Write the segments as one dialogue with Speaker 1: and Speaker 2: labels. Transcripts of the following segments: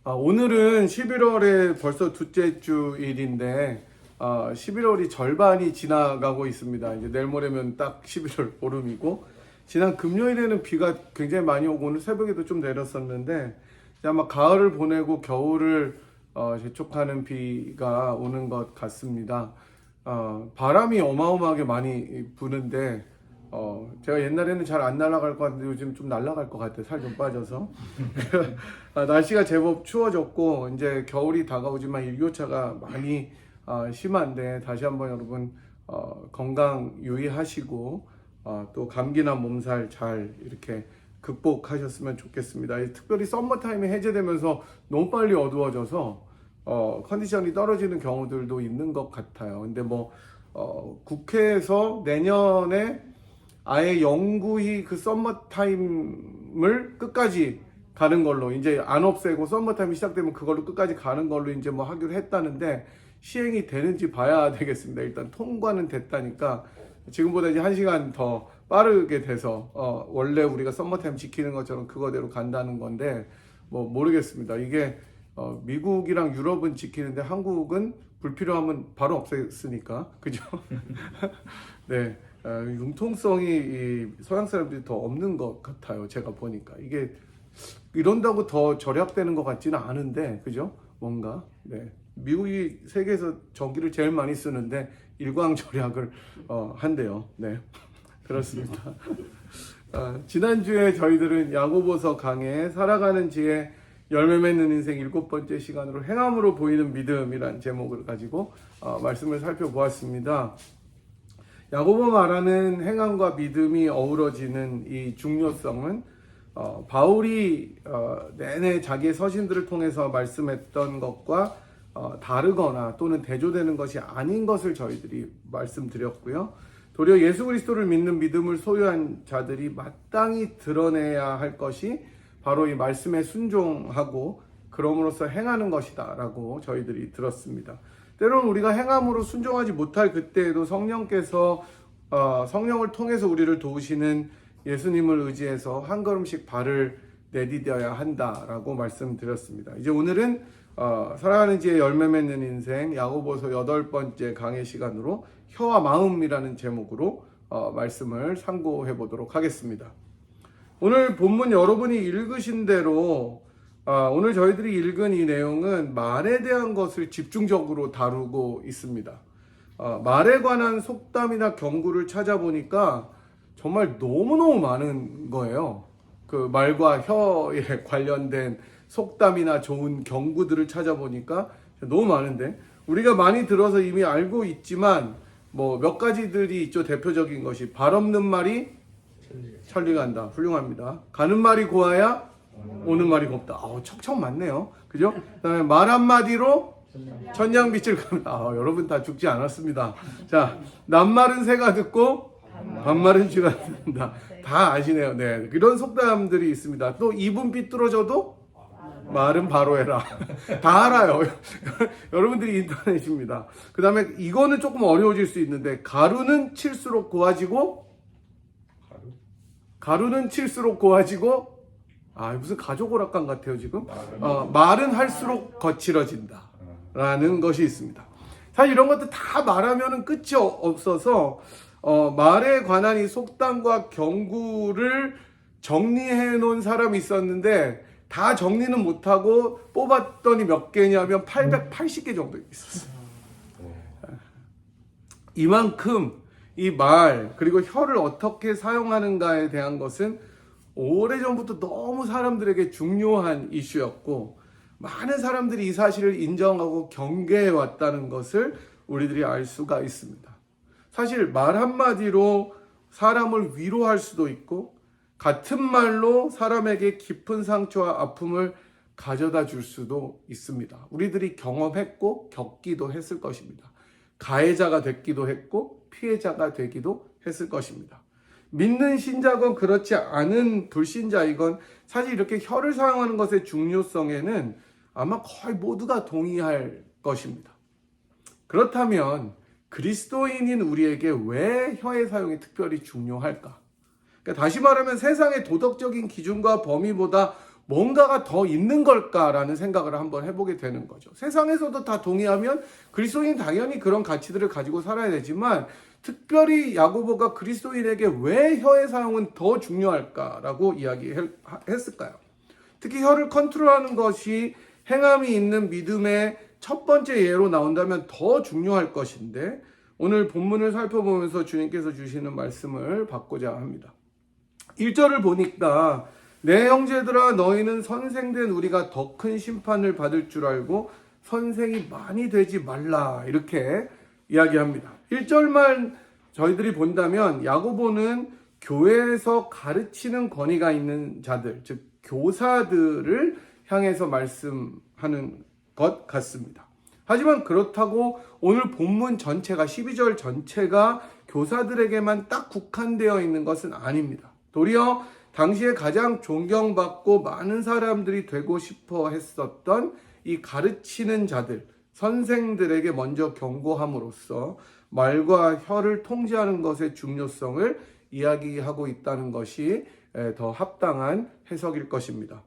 Speaker 1: 오늘은 11월의 벌써 둘째 주일인데 11월이 절반이 지나가고 있습니다. 이제 내일 모레면 딱 11월 보름이고, 지난 금요일에는 비가 굉장히 많이 오고 오늘 새벽에도 좀 내렸었는데, 이제 아마 가을을 보내고 겨울을 재촉하는 비가 오는 것 같습니다. 바람이 어마어마하게 많이 부는데 제가 옛날에는 잘 안 날아갈 것 같은데 요즘 좀 날아갈 것 같아요. 살 좀 빠져서. 날씨가 제법 추워졌고 이제 겨울이 다가오지만 일교차가 많이 심한데, 다시 한번 여러분 건강 유의하시고 또 감기나 몸살 잘 이렇게 극복하셨으면 좋겠습니다. 특별히 썸머타임이 해제되면서 너무 빨리 어두워져서 컨디션이 떨어지는 경우들도 있는 것 같아요. 근데 국회에서 내년에 아예 영구히 그 썸머타임을 끝까지 가는 걸로, 이제 안 없애고 썸머타임이 시작되면 그걸로 끝까지 가는 걸로 이제 하기로 했다는데, 시행이 되는지 봐야 되겠습니다. 일단 통과는 됐다니까 지금보다 이제 1시간 더 빠르게 돼서 원래 우리가 썸머타임 지키는 것처럼 그거대로 간다는 건데 모르겠습니다. 이게 미국이랑 유럽은 지키는데 한국은 불필요하면 바로 없앴으니까, 그죠? 네, 융통성이 이 서양 사람들이 더 없는 것 같아요. 제가 보니까 이게 이런다고 더 절약되는 것 같지는 않은데, 그죠? 뭔가 네. 미국이 세계에서 전기를 제일 많이 쓰는데 일광 절약을 한대요. 네, 그렇습니다. 지난주에 저희들은 야고보서 강해 살아가는 지혜 열매 맺는 인생 7번째 시간으로 행함으로 보이는 믿음이란 제목을 가지고 말씀을 살펴보았습니다. 야고보 말하는 행함과 믿음이 어우러지는 이 중요성은 바울이 내내 자기의 서신들을 통해서 말씀했던 것과 다르거나 또는 대조되는 것이 아닌 것을 저희들이 말씀드렸고요. 도리어 예수 그리스도를 믿는 믿음을 소유한 자들이 마땅히 드러내야 할 것이 바로 이 말씀에 순종하고 그럼으로써 행하는 것이다 라고 저희들이 들었습니다. 때로는 우리가 행함으로 순종하지 못할 그때에도 성령께서 성령을 통해서 우리를 도우시는 예수님을 의지해서 한 걸음씩 발을 내디뎌야 한다라고 말씀드렸습니다. 이제 오늘은 살아가는 지혜 열매 맺는 인생 야고보서 8번째 강의 시간으로 혀와 마음이라는 제목으로 말씀을 상고해 보도록 하겠습니다. 오늘 본문 여러분이 읽으신 대로 오늘 저희들이 읽은 이 내용은 말에 대한 것을 집중적으로 다루고 있습니다. 말에 관한 속담이나 경구를 찾아보니까 정말 너무너무 많은 거예요. 그 말과 혀에 관련된 속담이나 좋은 경구들을 찾아보니까 너무 많은데, 우리가 많이 들어서 이미 알고 있지만 몇 가지들이 있죠. 대표적인 것이 발 없는 말이 천리 간다. 훌륭합니다. 가는 말이 고와야 오는 말이 곱다. 척척 맞네요. 그죠? 그다음에 말 한마디로 천냥빛을 갑니다. 여러분 다 죽지 않았습니다. 자, 낱말은 새가 듣고 반말은 쥐가 듣는다. 다 아시네요. 네, 이런 속담들이 있습니다. 또 입은 삐뚤어져도 말은 바로 해라. 다 알아요. 여러분들이 인터넷입니다. 그 다음에 이거는 조금 어려워질 수 있는데, 가루는 칠수록 고와지고 무슨 가족오락관 같아요 지금. 말은 할수록 거칠어진다 라는 것이 있습니다. 사실 이런 것들 다 말하면은 끝이 없어서 말에 관한 이 속담과 경구를 정리해 놓은 사람이 있었는데 다 정리는 못하고 뽑았더니 몇 개냐면 880개 정도 있었어요. 이만큼 이 말 그리고 혀를 어떻게 사용하는가에 대한 것은 오래전부터 너무 사람들에게 중요한 이슈였고, 많은 사람들이 이 사실을 인정하고 경계해 왔다는 것을 우리들이 알 수가 있습니다. 사실 말 한마디로 사람을 위로할 수도 있고, 같은 말로 사람에게 깊은 상처와 아픔을 가져다 줄 수도 있습니다. 우리들이 경험했고 겪기도 했을 것입니다. 가해자가 됐기도 했고 피해자가 되기도 했을 것입니다. 믿는 신자건 그렇지 않은 불신자이건 사실 이렇게 혀를 사용하는 것의 중요성에는 아마 거의 모두가 동의할 것입니다. 그렇다면 그리스도인인 우리에게 왜 혀의 사용이 특별히 중요할까? 그러니까 다시 말하면 세상의 도덕적인 기준과 범위보다 뭔가가 더 있는 걸까라는 생각을 한번 해보게 되는 거죠. 세상에서도 다 동의하면 그리스도인 당연히 그런 가치들을 가지고 살아야 되지만 특별히 야고보가 그리스도인에게 왜 혀의 사용은 더 중요할까라고 이야기했을까요? 특히 혀를 컨트롤하는 것이 행함이 있는 믿음의 첫 번째 예로 나온다면 더 중요할 것인데 오늘 본문을 살펴보면서 주님께서 주시는 말씀을 받고자 합니다. 1절을 보니까 내 형제들아 너희는 선생된 우리가 더 큰 심판을 받을 줄 알고 선생이 많이 되지 말라 이렇게 이야기합니다. 1절만 저희들이 본다면 야고보는 교회에서 가르치는 권위가 있는 자들, 즉 교사들을 향해서 말씀하는 것 같습니다. 하지만 그렇다고 오늘 본문 전체가 12절 전체가 교사들에게만 딱 국한되어 있는 것은 아닙니다. 도리어 당시에 가장 존경받고 많은 사람들이 되고 싶어 했었던 이 가르치는 자들, 선생들에게 먼저 경고함으로써 말과 혀를 통제하는 것의 중요성을 이야기하고 있다는 것이 더 합당한 해석일 것입니다.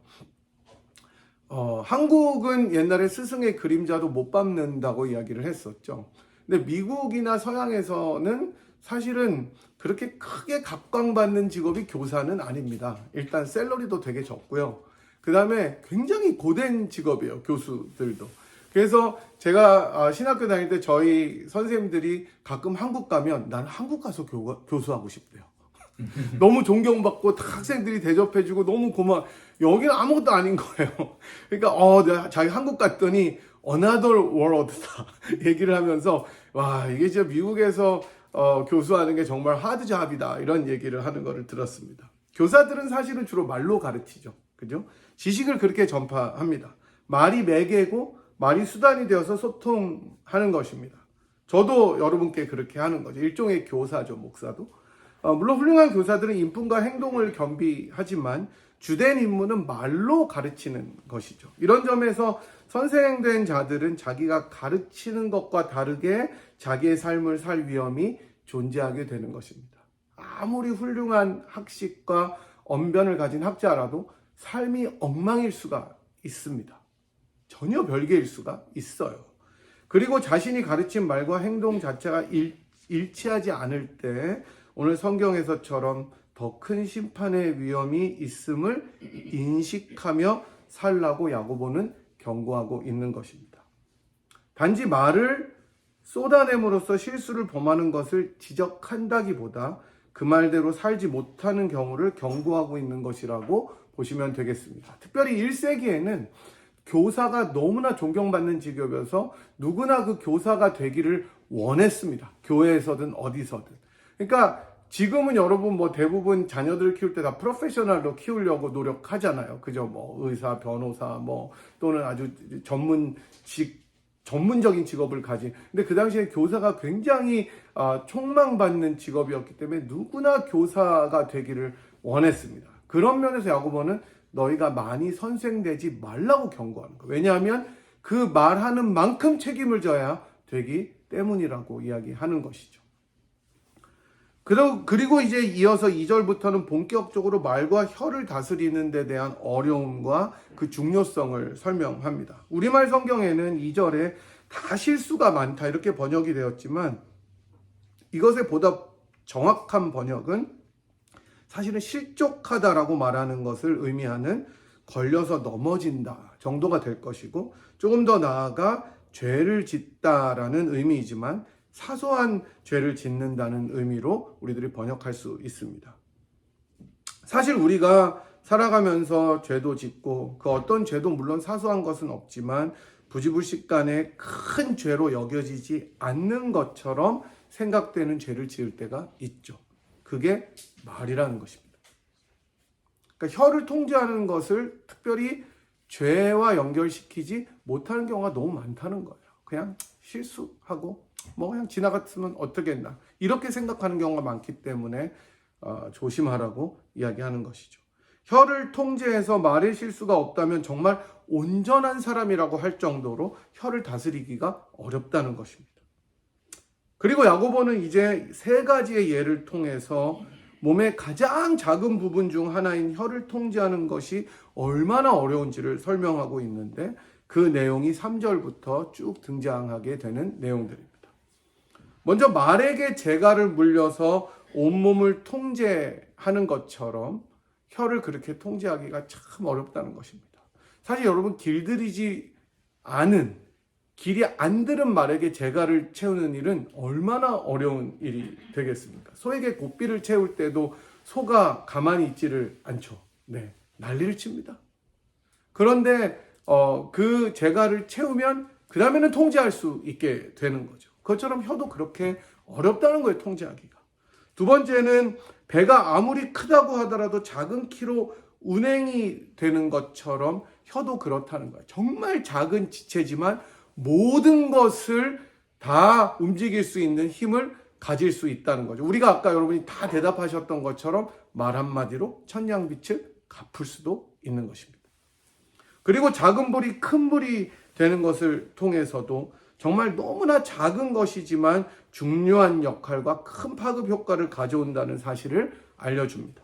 Speaker 1: 한국은 옛날에 스승의 그림자도 못 밟는다고 이야기를 했었죠. 근데 미국이나 서양에서는 사실은 그렇게 크게 각광받는 직업이 교사는 아닙니다. 일단 샐러리도 되게 적고요. 그 다음에 굉장히 고된 직업이에요, 교수들도. 그래서 제가 신학교 다닐 때 저희 선생님들이 가끔 한국 가면 나는 한국 가서 교수하고 싶대요. 너무 존경받고 다 학생들이 대접해주고 너무 고마워. 여기는 아무것도 아닌 거예요. 그러니까 내가 자기 한국 갔더니 another world다 얘기를 하면서 와 이게 진짜 미국에서 교수하는 게 정말 하드 잡이다 이런 얘기를 하는 거를 들었습니다. 교사들은 사실은 주로 말로 가르치죠. 그죠? 지식을 그렇게 전파합니다. 말이 매개고 말이 수단이 되어서 소통하는 것입니다. 저도 여러분께 그렇게 하는 거죠. 일종의 교사죠, 목사도. 물론 훌륭한 교사들은 인품과 행동을 겸비하지만 주된 임무는 말로 가르치는 것이죠. 이런 점에서 선생된 자들은 자기가 가르치는 것과 다르게 자기의 삶을 살 위험이 존재하게 되는 것입니다. 아무리 훌륭한 학식과 언변을 가진 학자라도 삶이 엉망일 수가 있습니다. 전혀 별개일 수가 있어요. 그리고 자신이 가르친 말과 행동 자체가 일치하지 않을 때 오늘 성경에서처럼 더 큰 심판의 위험이 있음을 인식하며 살라고 야고보는 경고하고 있는 것입니다. 단지 말을 쏟아냄으로써 실수를 범하는 것을 지적한다기보다 그 말대로 살지 못하는 경우를 경고하고 있는 것이라고 보시면 되겠습니다. 특별히 1세기에는 교사가 너무나 존경받는 직업이어서 누구나 그 교사가 되기를 원했습니다. 교회에서든 어디서든. 그러니까 지금은 여러분 대부분 자녀들 키울 때 다 프로페셔널로 키우려고 노력하잖아요. 그죠? 의사, 변호사, 또는 아주 전문적인 직업을 가진. 근데 그 당시에 교사가 굉장히 촉망받는 직업이었기 때문에 누구나 교사가 되기를 원했습니다. 그런 면에서 야고보는 너희가 많이 선생되지 말라고 경고하는 거예요. 왜냐하면 그 말하는 만큼 책임을 져야 되기 때문이라고 이야기하는 것이죠. 그리고 이제 이어서 2절부터는 본격적으로 말과 혀를 다스리는 데 대한 어려움과 그 중요성을 설명합니다. 우리말 성경에는 2절에 다 실수가 많다 이렇게 번역이 되었지만 이것의 보다 정확한 번역은 사실은 실족하다라고 말하는 것을 의미하는 걸려서 넘어진다 정도가 될 것이고 조금 더 나아가 죄를 짓다라는 의미이지만 사소한 죄를 짓는다는 의미로 우리들이 번역할 수 있습니다. 사실 우리가 살아가면서 죄도 짓고 그 어떤 죄도 물론 사소한 것은 없지만 부지불식간에 큰 죄로 여겨지지 않는 것처럼 생각되는 죄를 지을 때가 있죠. 그게 말이라는 것입니다. 그러니까 혀를 통제하는 것을 특별히 죄와 연결시키지 못하는 경우가 너무 많다는 거예요. 그냥 실수하고 그냥 지나갔으면 어떻겠나 이렇게 생각하는 경우가 많기 때문에 조심하라고 이야기하는 것이죠. 혀를 통제해서 말의 실수가 없다면 정말 온전한 사람이라고 할 정도로 혀를 다스리기가 어렵다는 것입니다. 그리고 야고보는 이제 세 가지의 예를 통해서 몸의 가장 작은 부분 중 하나인 혀를 통제하는 것이 얼마나 어려운지를 설명하고 있는데 그 내용이 3절부터 쭉 등장하게 되는 내용들입니다. 먼저 말에게 재갈을 물려서 온몸을 통제하는 것처럼 혀를 그렇게 통제하기가 참 어렵다는 것입니다. 사실 여러분, 길들이지 않은, 길이 안 들은 말에게 재갈을 채우는 일은 얼마나 어려운 일이 되겠습니까? 소에게 고삐를 채울 때도 소가 가만히 있지를 않죠. 네, 난리를 칩니다. 그런데 그 재갈을 채우면 그 다음에는 통제할 수 있게 되는 거죠. 그것처럼 혀도 그렇게 어렵다는 거예요, 통제하기가. 두 번째는 배가 아무리 크다고 하더라도 작은 키로 운행이 되는 것처럼 혀도 그렇다는 거예요. 정말 작은 지체지만 모든 것을 다 움직일 수 있는 힘을 가질 수 있다는 거죠. 우리가 아까 여러분이 다 대답하셨던 것처럼 말 한마디로 천냥빛을 갚을 수도 있는 것입니다. 그리고 작은 불이 큰 불이 되는 것을 통해서도 정말 너무나 작은 것이지만 중요한 역할과 큰 파급 효과를 가져온다는 사실을 알려줍니다.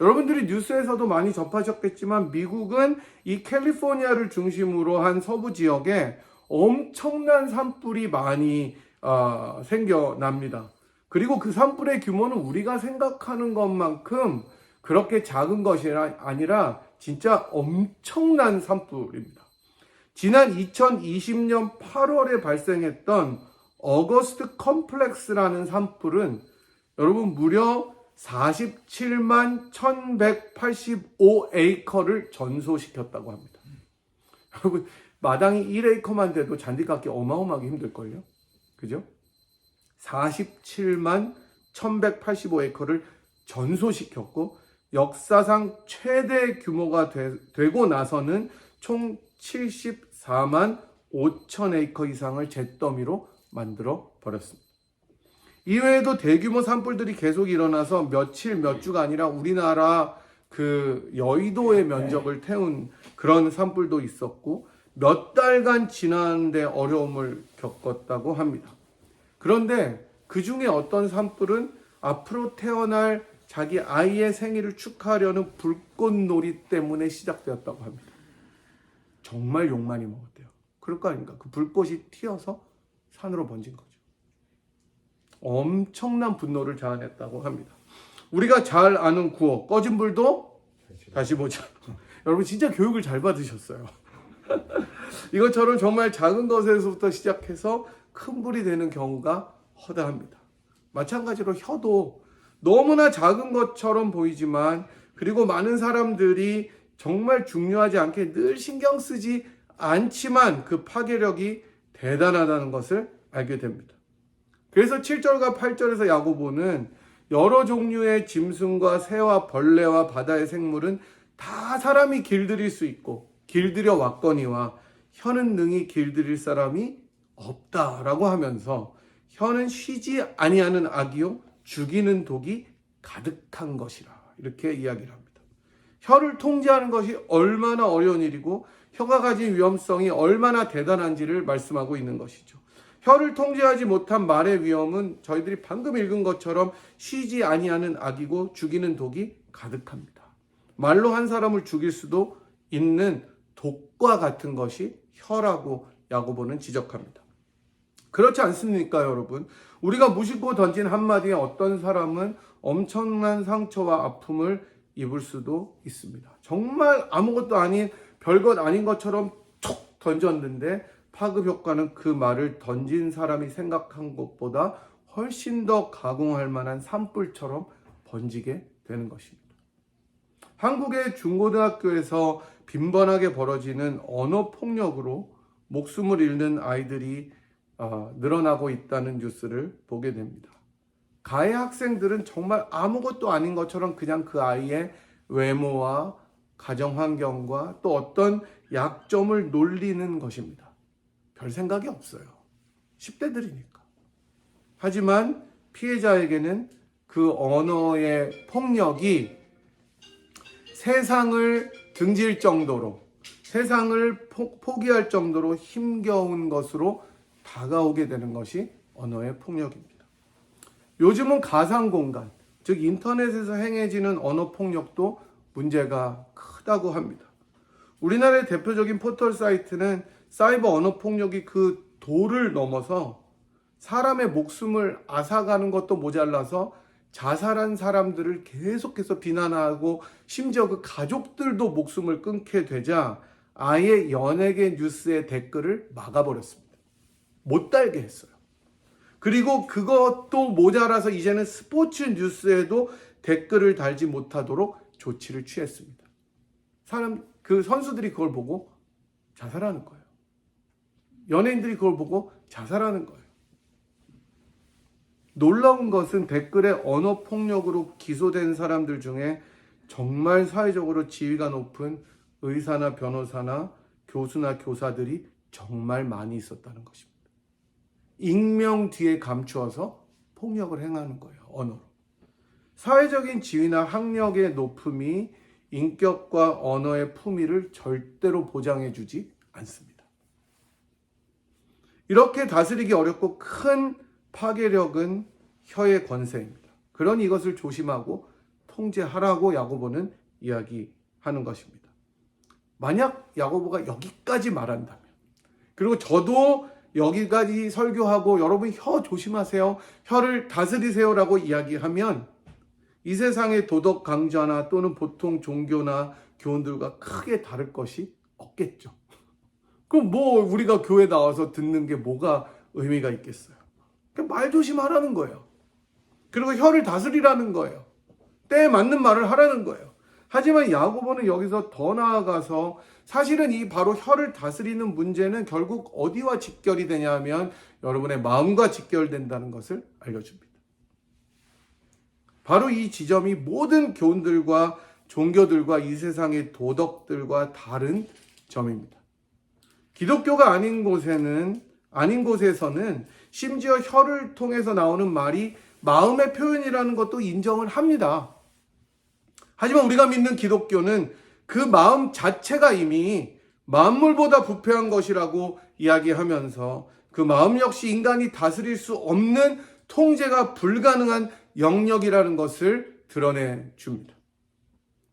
Speaker 1: 여러분들이 뉴스에서도 많이 접하셨겠지만 미국은 이 캘리포니아를 중심으로 한 서부 지역에 엄청난 산불이 많이 생겨납니다. 그리고 그 산불의 규모는 우리가 생각하는 것만큼 그렇게 작은 것이 아니라 진짜 엄청난 산불입니다. 지난 2020년 8월에 발생했던 어거스트 컴플렉스라는 산불은 여러분 무려 47만 1185에이커를 전소시켰다고 합니다. 여러분, 마당이 1에이커만 돼도 잔디 깎기 어마어마하게 힘들걸요? 그죠? 47만 1185에이커를 전소시켰고 역사상 최대 규모가 되고 나서는 총 74만 5천 에이커 이상을 잿더미로 만들어 버렸습니다. 이외에도 대규모 산불들이 계속 일어나서 며칠 몇 주가 아니라 우리나라 그 여의도의 면적을 태운 그런 산불도 있었고 몇 달간 지나는데 어려움을 겪었다고 합니다. 그런데 그 중에 어떤 산불은 앞으로 태어날 자기 아이의 생일을 축하하려는 불꽃놀이 때문에 시작되었다고 합니다. 정말 욕 많이 먹었대요. 그럴 거 아닙니까? 그 불꽃이 튀어서 산으로 번진 거죠. 엄청난 분노를 자아냈다고 합니다. 우리가 잘 아는 구호, 꺼진 불도 다시 보자. 여러분 진짜 교육을 잘 받으셨어요. 이것처럼 정말 작은 것에서부터 시작해서 큰 불이 되는 경우가 허다합니다. 마찬가지로 혀도 너무나 작은 것처럼 보이지만 그리고 많은 사람들이 정말 중요하지 않게 늘 신경 쓰지 않지만 그 파괴력이 대단하다는 것을 알게 됩니다. 그래서 7절과 8절에서 야고보는 여러 종류의 짐승과 새와 벌레와 바다의 생물은 다 사람이 길들일 수 있고 길들여 왔거니와 혀는 능히 길들일 사람이 없다라고 하면서 혀는 쉬지 아니하는 악이요 죽이는 독이 가득한 것이라 이렇게 이야기를 합니다. 혀를 통제하는 것이 얼마나 어려운 일이고 혀가 가진 위험성이 얼마나 대단한지를 말씀하고 있는 것이죠. 혀를 통제하지 못한 말의 위험은 저희들이 방금 읽은 것처럼 쉬지 아니하는 악이고 죽이는 독이 가득합니다. 말로 한 사람을 죽일 수도 있는 독과 같은 것이 혀라고 야고보는 지적합니다. 그렇지 않습니까, 여러분? 우리가 무심코 던진 한마디에 어떤 사람은 엄청난 상처와 아픔을 입을 수도 있습니다. 정말 아무것도 아닌 별것 아닌 것처럼 툭 던졌는데 파급 효과는 그 말을 던진 사람이 생각한 것보다 훨씬 더 가공할 만한 산불처럼 번지게 되는 것입니다. 한국의 중고등학교에서 빈번하게 벌어지는 언어 폭력으로 목숨을 잃는 아이들이 늘어나고 있다는 뉴스를 보게 됩니다. 가해 학생들은 정말 아무것도 아닌 것처럼 그냥 그 아이의 외모와 가정 환경과 또 어떤 약점을 놀리는 것입니다. 별 생각이 없어요. 10대들이니까. 하지만 피해자에게는 그 언어의 폭력이 세상을 등질 정도로, 세상을 포기할 정도로 힘겨운 것으로 다가오게 되는 것이 언어의 폭력입니다. 요즘은 가상 공간, 즉 인터넷에서 행해지는 언어폭력도 문제가 크다고 합니다. 우리나라의 대표적인 포털 사이트는 사이버 언어폭력이 그 도를 넘어서 사람의 목숨을 앗아가는 것도 모자라서 자살한 사람들을 계속해서 비난하고 심지어 그 가족들도 목숨을 끊게 되자 아예 연예계 뉴스의 댓글을 막아버렸습니다. 못 달게 했어요. 그리고 그것도 모자라서 이제는 스포츠 뉴스에도 댓글을 달지 못하도록 조치를 취했습니다. 그 선수들이 그걸 보고 자살하는 거예요. 연예인들이 그걸 보고 자살하는 거예요. 놀라운 것은 댓글에 언어폭력으로 기소된 사람들 중에 정말 사회적으로 지위가 높은 의사나 변호사나 교수나 교사들이 정말 많이 있었다는 것입니다. 익명 뒤에 감추어서 폭력을 행하는 거예요. 언어로. 사회적인 지위나 학력의 높음이 인격과 언어의 품위를 절대로 보장해주지 않습니다. 이렇게 다스리기 어렵고 큰 파괴력은 혀의 권세입니다. 그러니 이것을 조심하고 통제하라고 야고보는 이야기하는 것입니다. 만약 야고보가 여기까지 말한다면, 그리고 저도 여기까지 설교하고 여러분 혀 조심하세요, 혀를 다스리세요라고 이야기하면 이 세상의 도덕 강좌나 또는 보통 종교나 교훈들과 크게 다를 것이 없겠죠. 그럼 뭐 우리가 교회 나와서 듣는 게 뭐가 의미가 있겠어요? 말 조심하라는 거예요. 그리고 혀를 다스리라는 거예요. 때에 맞는 말을 하라는 거예요. 하지만 야고보는 여기서 더 나아가서 사실은 이 바로 혀를 다스리는 문제는 결국 어디와 직결이 되냐 하면 여러분의 마음과 직결된다는 것을 알려줍니다. 바로 이 지점이 모든 교훈들과 종교들과 이 세상의 도덕들과 다른 점입니다. 기독교가 아닌 곳에서는 심지어 혀를 통해서 나오는 말이 마음의 표현이라는 것도 인정을 합니다. 하지만 우리가 믿는 기독교는 그 마음 자체가 이미 만물보다 부패한 것이라고 이야기하면서 그 마음 역시 인간이 다스릴 수 없는 통제가 불가능한 영역이라는 것을 드러내 줍니다.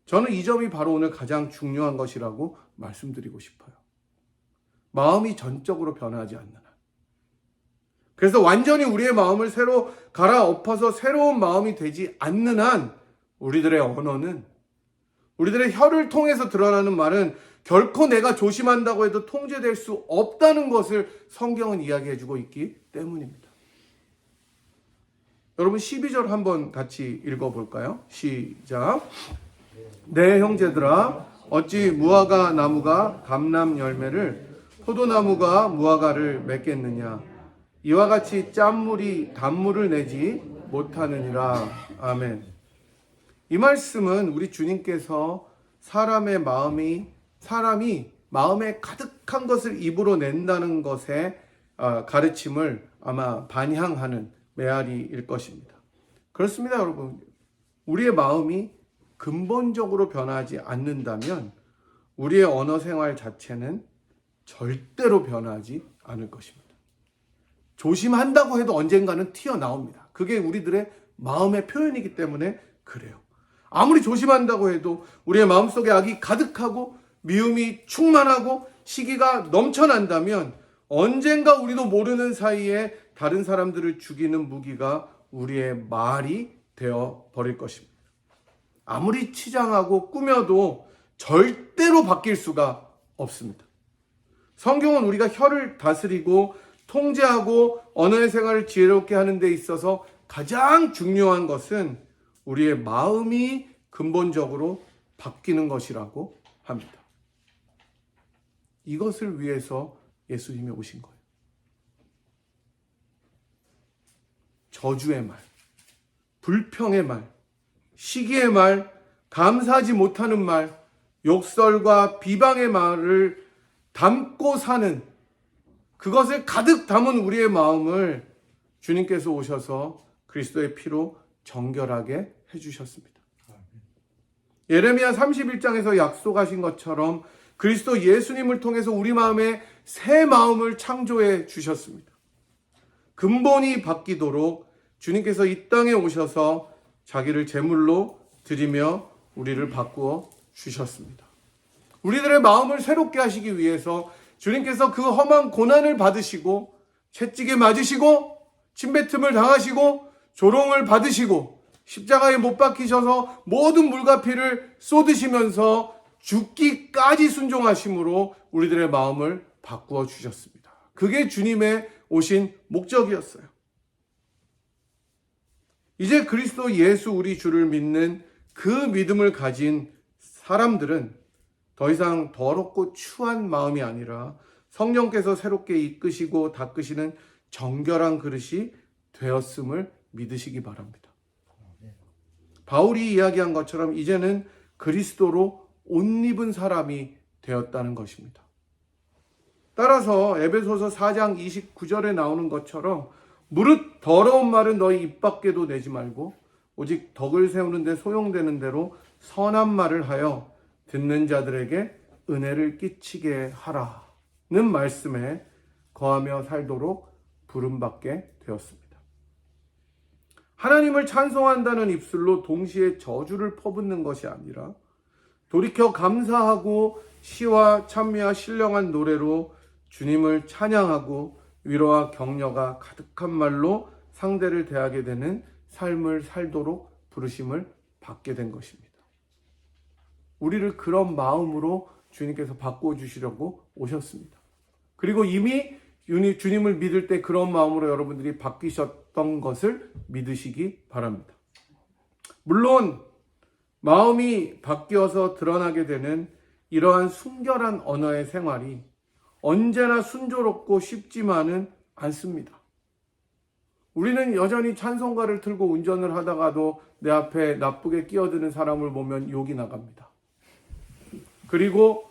Speaker 1: 저는 이 점이 바로 오늘 가장 중요한 것이라고 말씀드리고 싶어요. 마음이 전적으로 변하지 않는 한. 그래서 완전히 우리의 마음을 새로 갈아엎어서 새로운 마음이 되지 않는 한 우리들의 언어는, 우리들의 혀를 통해서 드러나는 말은 결코 내가 조심한다고 해도 통제될 수 없다는 것을 성경은 이야기해주고 있기 때문입니다. 여러분 12절 한번 같이 읽어볼까요? 시작. 내 형제들아, 어찌 무화과 나무가 감람 열매를, 포도나무가 무화과를 맺겠느냐. 이와 같이 짠물이 단물을 내지 못하느니라. 아멘. 이 말씀은 우리 주님께서 사람이 마음에 가득한 것을 입으로 낸다는 것의 가르침을 아마 반향하는 메아리일 것입니다. 그렇습니다, 여러분. 우리의 마음이 근본적으로 변하지 않는다면 우리의 언어 생활 자체는 절대로 변하지 않을 것입니다. 조심한다고 해도 언젠가는 튀어나옵니다. 그게 우리들의 마음의 표현이기 때문에 그래요. 아무리 조심한다고 해도 우리의 마음속에 악이 가득하고 미움이 충만하고 시기가 넘쳐난다면 언젠가 우리도 모르는 사이에 다른 사람들을 죽이는 무기가 우리의 말이 되어 버릴 것입니다. 아무리 치장하고 꾸며도 절대로 바뀔 수가 없습니다. 성경은 우리가 혀를 다스리고 통제하고 언어의 생활을 지혜롭게 하는 데 있어서 가장 중요한 것은 우리의 마음이 근본적으로 바뀌는 것이라고 합니다. 이것을 위해서 예수님이 오신 거예요. 저주의 말, 불평의 말, 시기의 말, 감사하지 못하는 말, 욕설과 비방의 말을 담고 사는, 그것을 가득 담은 우리의 마음을 주님께서 오셔서 그리스도의 피로 정결하게 해주셨습니다. 예레미야 31장에서 약속하신 것처럼 그리스도 예수님을 통해서 우리 마음에 새 마음을 창조해 주셨습니다. 근본이 바뀌도록 주님께서 이 땅에 오셔서 자기를 제물로 드리며 우리를 바꾸어 주셨습니다. 우리들의 마음을 새롭게 하시기 위해서 주님께서 그 험한 고난을 받으시고 채찍에 맞으시고 침뱉음을 당하시고 조롱을 받으시고 십자가에 못 박히셔서 모든 물과 피를 쏟으시면서 죽기까지 순종하심으로 우리들의 마음을 바꾸어 주셨습니다. 그게 주님의 오신 목적이었어요. 이제 그리스도 예수 우리 주를 믿는 그 믿음을 가진 사람들은 더 이상 더럽고 추한 마음이 아니라 성령께서 새롭게 이끄시고 닦으시는 정결한 그릇이 되었음을 믿으시기 바랍니다. 바울이 이야기한 것처럼 이제는 그리스도로 옷 입은 사람이 되었다는 것입니다. 따라서 에베소서 4장 29절에 나오는 것처럼 무릇 더러운 말은 너희 입 밖에도 내지 말고 오직 덕을 세우는 데 소용되는 대로 선한 말을 하여 듣는 자들에게 은혜를 끼치게 하라는 말씀에 거하며 살도록 부름받게 되었습니다. 하나님을 찬송한다는 입술로 동시에 저주를 퍼붓는 것이 아니라 돌이켜 감사하고 시와 찬미와 신령한 노래로 주님을 찬양하고 위로와 격려가 가득한 말로 상대를 대하게 되는 삶을 살도록 부르심을 받게 된 것입니다. 우리를 그런 마음으로 주님께서 바꾸어 주시려고 오셨습니다. 그리고 이미 주님을 믿을 때 그런 마음으로 여러분들이 바뀌셨던 것을 믿으시기 바랍니다. 물론 마음이 바뀌어서 드러나게 되는 이러한 순결한 언어의 생활이 언제나 순조롭고 쉽지만은 않습니다. 우리는 여전히 찬송가를 틀고 운전을 하다가도 내 앞에 나쁘게 끼어드는 사람을 보면 욕이 나갑니다. 그리고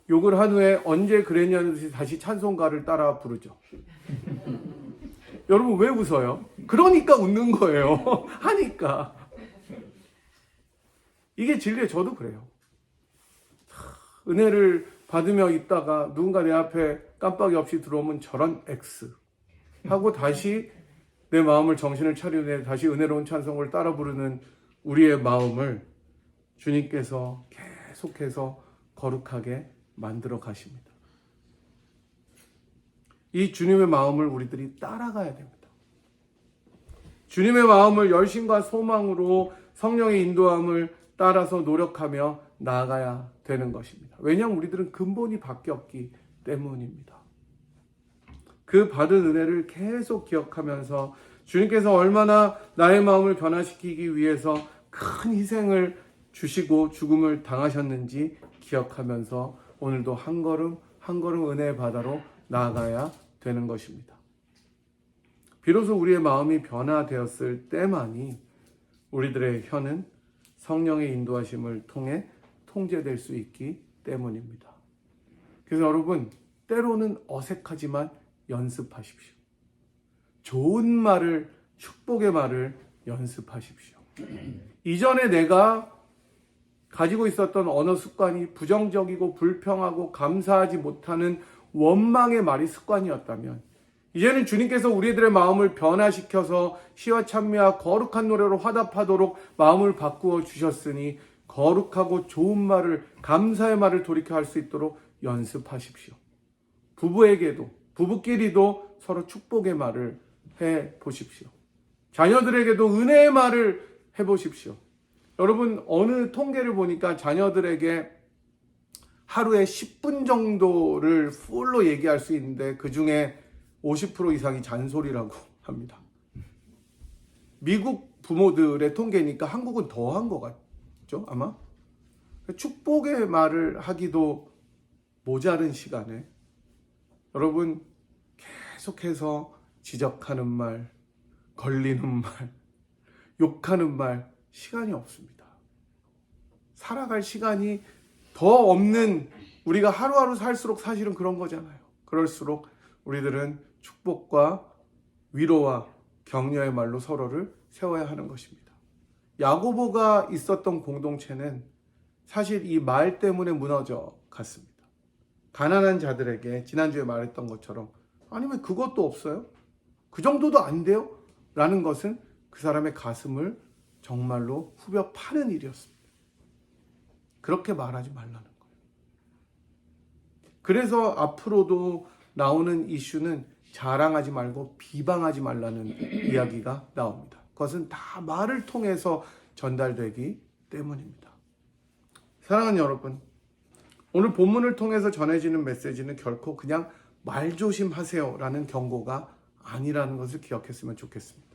Speaker 1: 욕을 한 후에 언제 그랬냐는 듯이 다시 찬송가를 따라 부르죠. 여러분 왜 웃어요? 그러니까 웃는 거예요. 하니까. 이게 진리예요. 저도 그래요. 은혜를 받으며 있다가 누군가 내 앞에 깜빡이 없이 들어오면 저런 X 하고 다시 내 마음을 정신을 차리고 다시 은혜로운 찬송을 따라 부르는 우리의 마음을 주님께서 계속해서 거룩하게 만들어 가십니다. 이 주님의 마음을 우리들이 따라가야 됩니다. 주님의 마음을 열심과 소망으로 성령의 인도함을 따라서 노력하며 나아가야 되는 것입니다. 왜냐하면 우리들은 근본이 바뀌었기 때문입니다. 그 받은 은혜를 계속 기억하면서 주님께서 얼마나 나의 마음을 변화시키기 위해서 큰 희생을 주시고 죽음을 당하셨는지 기억하면서 오늘도 한 걸음 한 걸음 은혜의 바다로 나아가야 되는 것입니다. 비로소 우리의 마음이 변화되었을 때만이 우리들의 혀는 성령의 인도하심을 통해 통제될 수 있기 때문입니다. 그래서 여러분, 때로는 어색하지만 연습하십시오. 좋은 말을, 축복의 말을 연습하십시오. 이전에 내가 가지고 있었던 언어 습관이 부정적이고 불평하고 감사하지 못하는 원망의 말이 습관이었다면 이제는 주님께서 우리들의 마음을 변화시켜서 시와 찬미와 거룩한 노래로 화답하도록 마음을 바꾸어 주셨으니 거룩하고 좋은 말을, 감사의 말을 돌이켜 할 수 있도록 연습하십시오. 부부끼리도 서로 축복의 말을 해 보십시오. 자녀들에게도 은혜의 말을 해 보십시오. 여러분, 어느 통계를 보니까 자녀들에게 하루에 10분 정도를 풀로 얘기할 수 있는데 그 중에 50% 이상이 잔소리라고 합니다. 미국 부모들의 통계니까 한국은 더 한 것 같죠, 아마? 축복의 말을 하기도 모자른 시간에 여러분 계속해서 지적하는 말, 걸리는 말, 욕하는 말, 시간이 없습니다. 살아갈 시간이 더 없는 우리가 하루하루 살수록 사실은 그런 거잖아요. 그럴수록 우리들은 축복과 위로와 격려의 말로 서로를 세워야 하는 것입니다. 야고보가 있었던 공동체는 사실 이 말 때문에 무너져 갔습니다. 가난한 자들에게 지난주에 말했던 것처럼 아니 왜 그것도 없어요? 그 정도도 안 돼요? 라는 것은 그 사람의 가슴을 정말로 후벼 파는 일이었습니다. 그렇게 말하지 말라는 거예요. 그래서 앞으로도 나오는 이슈는 자랑하지 말고 비방하지 말라는 이야기가 나옵니다. 그것은 다 말을 통해서 전달되기 때문입니다. 사랑하는 여러분, 오늘 본문을 통해서 전해지는 메시지는 결코 그냥 말조심하세요 라는 경고가 아니라는 것을 기억했으면 좋겠습니다.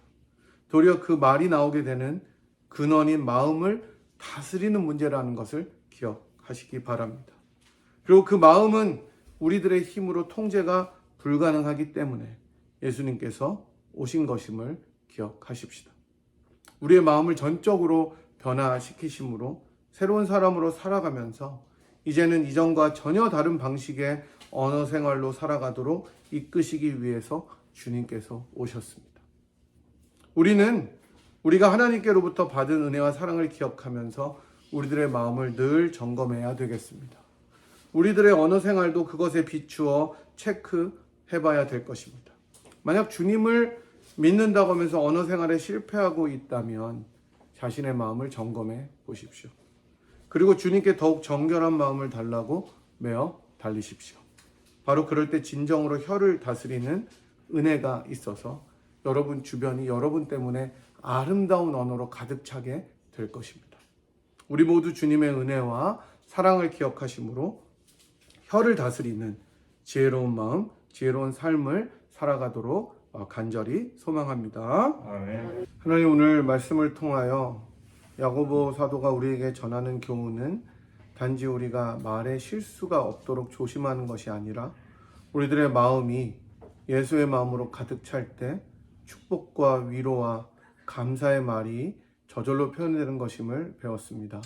Speaker 1: 도리어 그 말이 나오게 되는 근원인 마음을 다스리는 문제라는 것을 기억하시기 바랍니다. 그리고 그 마음은 우리들의 힘으로 통제가 불가능하기 때문에 예수님께서 오신 것임을 기억하십시다. 우리의 마음을 전적으로 변화시키심으로 새로운 사람으로 살아가면서 이제는 이전과 전혀 다른 방식의 언어 생활로 살아가도록 이끄시기 위해서 주님께서 오셨습니다. 우리는 우리가 하나님께로부터 받은 은혜와 사랑을 기억하면서 우리들의 마음을 늘 점검해야 되겠습니다. 우리들의 언어 생활도 그것에 비추어 체크해봐야 될 것입니다. 만약 주님을 믿는다고 하면서 언어 생활에 실패하고 있다면 자신의 마음을 점검해 보십시오. 그리고 주님께 더욱 정결한 마음을 달라고 매어 달리십시오. 바로 그럴 때 진정으로 혀를 다스리는 은혜가 있어서 여러분 주변이 여러분 때문에 아름다운 언어로 가득 차게 될 것입니다. 우리 모두 주님의 은혜와 사랑을 기억하심으로 혀를 다스리는 지혜로운 마음, 지혜로운 삶을 살아가도록 간절히 소망합니다.
Speaker 2: 아멘.
Speaker 1: 하나님, 오늘 말씀을 통하여 야고보 사도가 우리에게 전하는 교훈은 단지 우리가 말에 실수가 없도록 조심하는 것이 아니라 우리들의 마음이 예수의 마음으로 가득 찰 때 축복과 위로와 감사의 말이 저절로 표현되는 것임을 배웠습니다.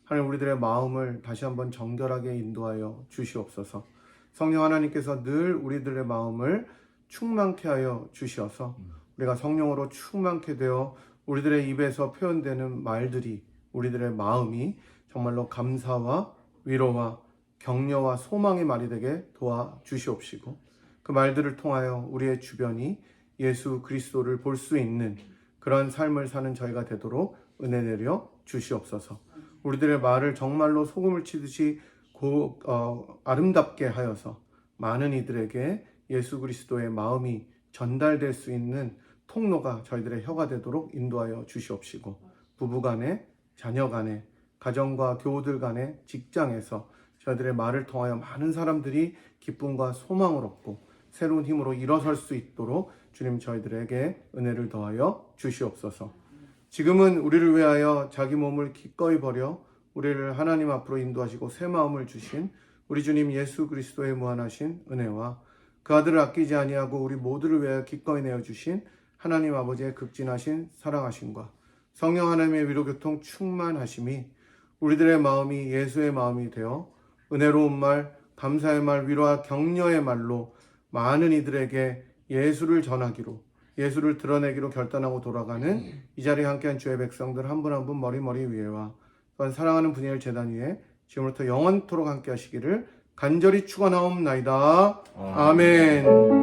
Speaker 1: 하나님, 우리들의 마음을 다시 한번 정결하게 인도하여 주시옵소서. 성령 하나님께서 늘 우리들의 마음을 충만케 하여 주시어서 우리가 성령으로 충만케 되어 우리들의 입에서 표현되는 말들이, 우리들의 마음이 정말로 감사와 위로와 격려와 소망의 말이 되게 도와주시옵시고, 그 말들을 통하여 우리의 주변이 예수 그리스도를 볼 수 있는 그런 삶을 사는 저희가 되도록 은혜 내려 주시옵소서. 우리들의 말을 정말로 소금을 치듯이 아름답게 하여서 많은 이들에게 예수 그리스도의 마음이 전달될 수 있는 통로가 저희들의 혀가 되도록 인도하여 주시옵시고, 부부간에, 자녀간에, 가정과 교우들 간에, 직장에서 저희들의 말을 통하여 많은 사람들이 기쁨과 소망을 얻고 새로운 힘으로 일어설 수 있도록 주님 저희들에게 은혜를 더하여 주시옵소서. 지금은 우리를 위하여 자기 몸을 기꺼이 버려 우리를 하나님 앞으로 인도하시고 새 마음을 주신 우리 주님 예수 그리스도의 무한하신 은혜와 그 아들을 아끼지 아니하고 우리 모두를 위하여 기꺼이 내어주신 하나님 아버지의 극진하신 사랑하심과 성령 하나님의 위로교통 충만하심이 우리들의 마음이 예수의 마음이 되어 은혜로운 말, 감사의 말, 위로와 격려의 말로 많은 이들에게 예수를 전하기로, 예수를 드러내기로 결단하고 돌아가는 이 자리에 함께한 주의 백성들 한 분 한 분 머리 위에와 또한 사랑하는 분야의 재단 위에 지금부터 영원토록 함께 하시기를 간절히 축원하옵나이다. 아멘.